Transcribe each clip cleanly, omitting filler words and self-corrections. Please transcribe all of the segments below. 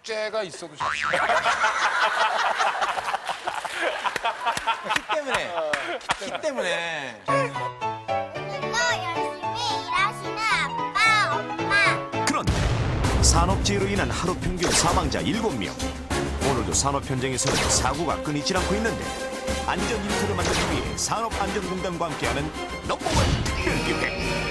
숙제가 있어도 좋습니다. 키 때문에. 오늘도 열심히 일하시는 아빠, 엄마. 그런데 산업재해로 인한 하루 평균 사망자 7명. 오늘도 산업 현장에서는 사고가 끊이질 않고 있는데 안전 인프를 만들기 위해 산업안전공단과 함께하는 넘버원 특별기획.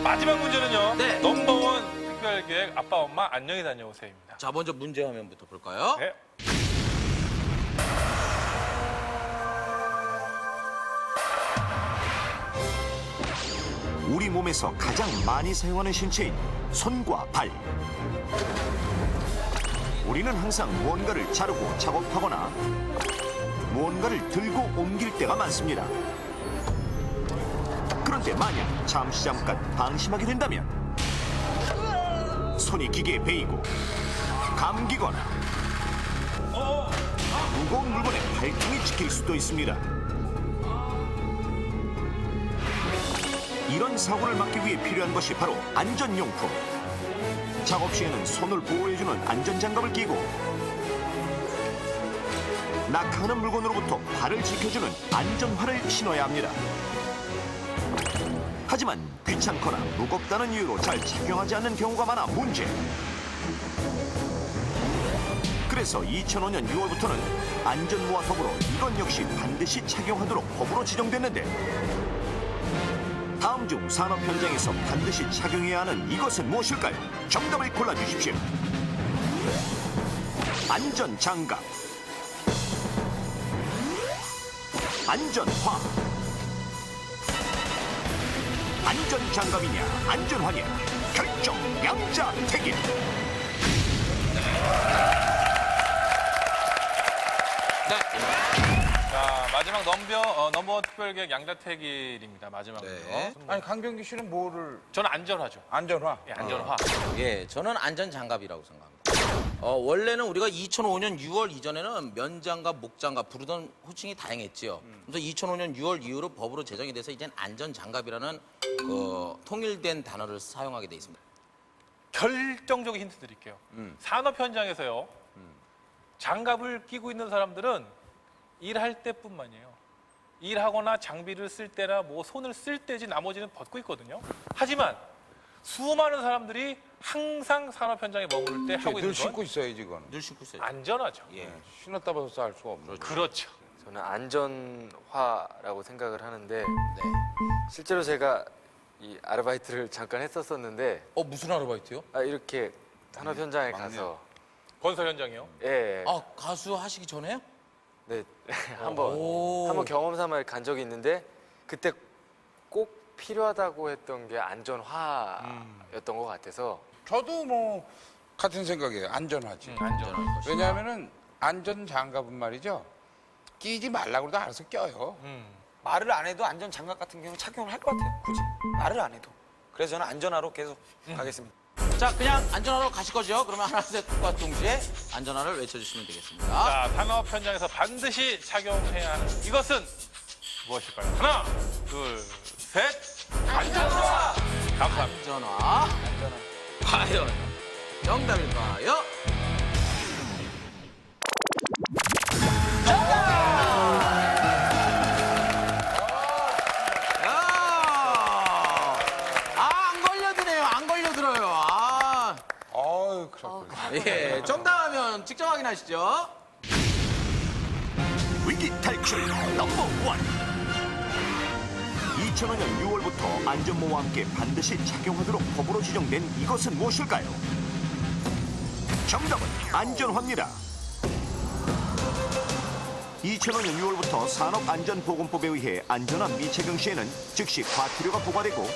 마지막 문제는요. 네. 넘버원 특별기획 아빠 엄마 안녕히 다녀오세요입니다. 자, 먼저 문제 화면부터 볼까요? 네. 우리 몸에서 가장 많이 사용하는 신체인 손과 발. 우리는 항상 무언가를 자르고 작업하거나 무언가를 들고 옮길 때가 많습니다. 그런데 만약 잠깐 방심하게 된다면 손이 기계에 베이고 감기거나 무거운 물건에 발등이 찍힐 수도 있습니다. 이런 사고를 막기 위해 필요한 것이 바로 안전용품. 작업 시에는 손을 보호해주는 안전장갑을 끼고 낙하하는 물건으로부터 발을 지켜주는 안전화를 신어야 합니다. 하지만 귀찮거나 무겁다는 이유로 잘 착용하지 않는 경우가 많아 문제. 그래서 2005년 6월부터는 안전모와 더불어 이것 역시 반드시 착용하도록 법으로 지정됐는데 다음 중 산업 현장에서 반드시 착용해야 하는 이것은 무엇일까요? 정답을 골라주십시오. 안전장갑, 안전화, 안전장갑이냐 안전화냐 결정 양자택일. 자, 마지막 넘버원 특별기획 양자택일입니다. 마지막으로. 네. 아니 강병기 씨는 뭐를 저는 안전화죠. 안전화? 예, 안전화. 예, 저는 안전장갑이라고 생각합니다. 원래는 우리가 2005년 6월 이전에는 면장갑, 목장갑 부르던 호칭이 다양했지요. 그래서 2005년 6월 이후로 법으로 제정이 돼서 이젠 안전장갑이라는 통일된 단어를 사용하게 돼 있습니다. 결정적인 힌트 드릴게요. 산업 현장에서요. 장갑을 끼고 있는 사람들은 일할 때뿐만이에요. 일하거나 장비를 쓸 때나 뭐 손을 쓸 때지 나머지는 벗고 있거든요. 하지만 수많은 사람들이 항상 산업 현장에 머무를 때 하고 늘 있는 신고 건 있어야지 이건. 늘 신고 있어요. 안전하죠. 예. 신었다 벗어서 알 수가 없는. 그렇죠. 저는 안전화라고 생각을 하는데 네. 실제로 제가 이 아르바이트를 잠깐 했었었는데 무슨 아르바이트요? 이렇게 산업 현장에 가서 건설 현장이요. 예, 아, 가수 하시기 전에요? 네 한번 경험 삼아 간 적이 있는데 그때 꼭 필요하다고 했던 게 안전화였던 것 같아서 저도 뭐 같은 생각이에요. 안전하지. 안전화. 왜냐하면은 안전장갑은 말이죠. 끼지 말라고 해도 알아서 껴요. 말을 안 해도 안전 장갑 같은 경우 착용을 할 것 같아요. 굳이 말을 안 해도. 그래서 저는 안전화로 계속 가겠습니다. 자, 그냥 안전화로 가실 거죠? 그러면 하나, 셋과 동시에 안전화를 외쳐주시면 되겠습니다. 자, 산업 현장에서 반드시 착용해야 하는 이것은 무엇일까요? 하나, 둘, 셋. 안전화. 감사합니다. 안전화. 과연 정답일까요? 안 걸려드네요. 안 걸려들어요. 어유 그렇고. 예, 정답하면 직접 확인하시죠. 위기 탈출 넘버 원. 2005년 6월부터 안전모와 함께 반드시 착용하도록 법으로 지정된 이것은 무엇일까요? 정답은 안전화입니다. 2005년 6월부터 산업안전보건법에 의해 안전화 미착용 시에는 즉시 과태료가 부과되고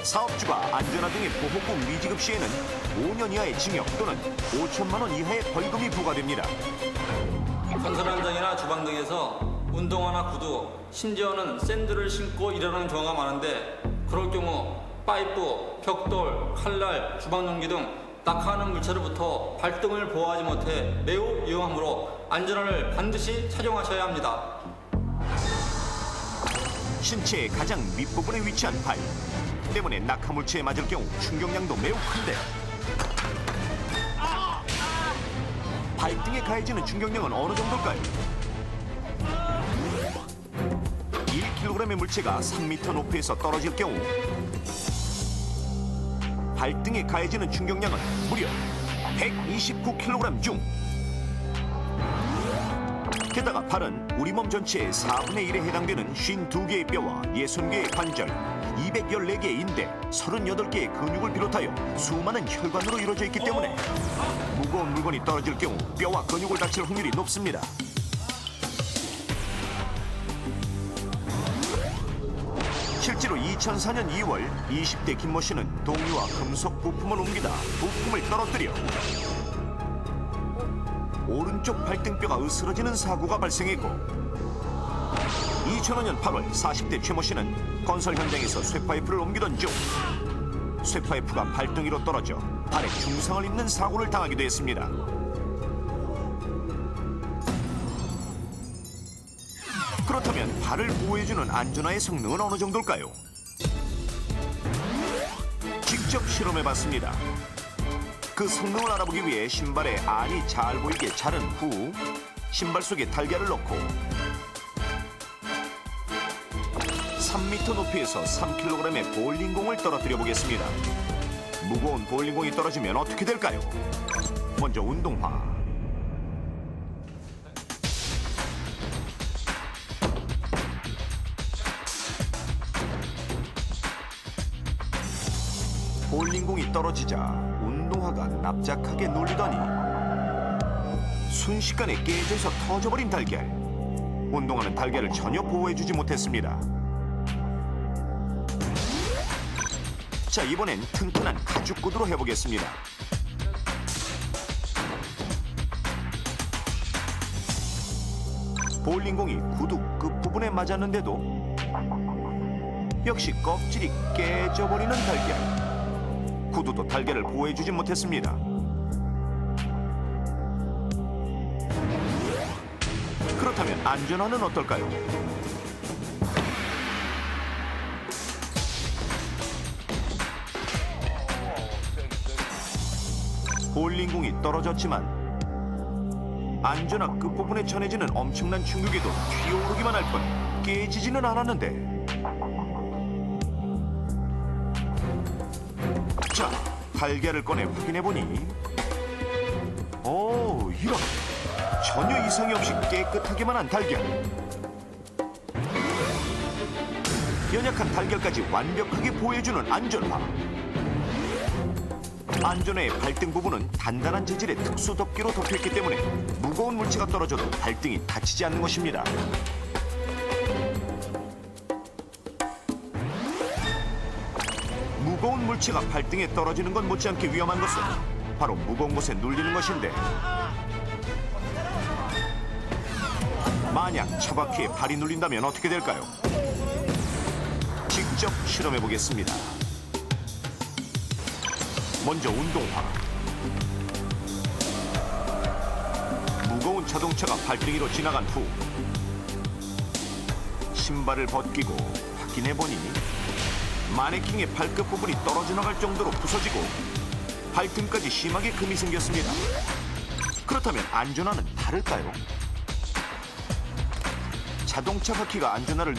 사업주가 안전화 등의 보호구 미지급 시에는 5년 이하의 징역 또는 5천만 원 이하의 벌금이 부과됩니다. 건설 현장이나 주방 등에서 운동화나 구두, 심지어는 샌들을 신고 일하는 경우가 많은데 그럴 경우 파이프, 벽돌, 칼날, 주방용기 등 낙하하는 물체로부터 발등을 보호하지 못해 매우 위험하므로 안전화를 반드시 착용하셔야 합니다. 신체의 가장 밑부분에 위치한 발 때문에 낙하물체에 맞을 경우 충격량도 매우 큰데 발등에 가해지는 충격량은 어느 정도일까요? 1kg의 물체가 3m 높이에서 떨어질 경우 발등에 가해지는 충격량은 무려 129kg 중 게다가 팔은 우리 몸 전체의 4분의 1에 해당되는 52개의 뼈와 60개의 관절, 214개의 인대, 38개의 근육을 비롯하여 수많은 혈관으로 이루어져 있기 때문에 무거운 물건이 떨어질 경우 뼈와 근육을 다칠 확률이 높습니다. 실제로 2004년 2월 20대 김모 씨는 동료와 금속 부품을 옮기다 부품을 떨어뜨려 오른쪽 발등뼈가 으스러지는 사고가 발생했고 2005년 8월 40대 최모 씨는 건설 현장에서 쇠파이프를 옮기던 중 쇠파이프가 발등 위로 떨어져 발에 중상을 입는 사고를 당하기도 했습니다. 그렇다면 발을 보호해주는 안전화의 성능은 어느 정도일까요? 직접 실험해봤습니다. 그 성능을 알아보기 위해 신발에 알이 잘 보이게 자른 후 신발 속에 달걀을 넣고 3m 높이에서 3kg의 보울링공을 떨어뜨려 보겠습니다. 무거운 보울링공이 떨어지면 어떻게 될까요? 먼저 운동화. 보울링공이 떨어지자 운동화가 납작하게 눌리더니 순식간에 깨져서 터져버린 달걀. 운동화는 달걀을 전혀 보호해주지 못했습니다. 자, 이번엔 튼튼한 가죽 구두로 해보겠습니다. 보울링공이 구두 끝부분에 맞았는데도 역시 껍질이 깨져버리는 달걀. 구두도 달걀을 보호해주지 못했습니다. 그렇다면 안전화는 어떨까요? 보울링공이 떨어졌지만 안전화 끝부분에 전해지는 엄청난 충격에도 튀어오르기만 할 뿐 깨지지는 않았는데 자, 달걀을 꺼내 확인해보니 이런 전혀 이상이 없이 깨끗하게만 한 달걀. 연약한 달걀까지 완벽하게 보호해주는 안전화. 안전화의 발등 부분은 단단한 재질의 특수 덮개로 덮여있기 때문에 무거운 물체가 떨어져도 발등이 다치지 않는 것입니다. 무거운 물체가 발등에 떨어지는 건 못지않게 위험한 것은 바로 무거운 곳에 눌리는 것인데 만약 처바퀴에 발이 눌린다면 어떻게 될까요? 직접 실험해 보겠습니다. 먼저 운동화. 무거운 자동차가 발등 위로 지나간 후 신발을 벗기고 확인해 보니 마네킹의 발끝 부분이 떨어져 나갈 정도로 부서지고 발등까지 심하게 금이 생겼습니다. 그렇다면 안전화는 다를까요? 자동차 바퀴가 안전화를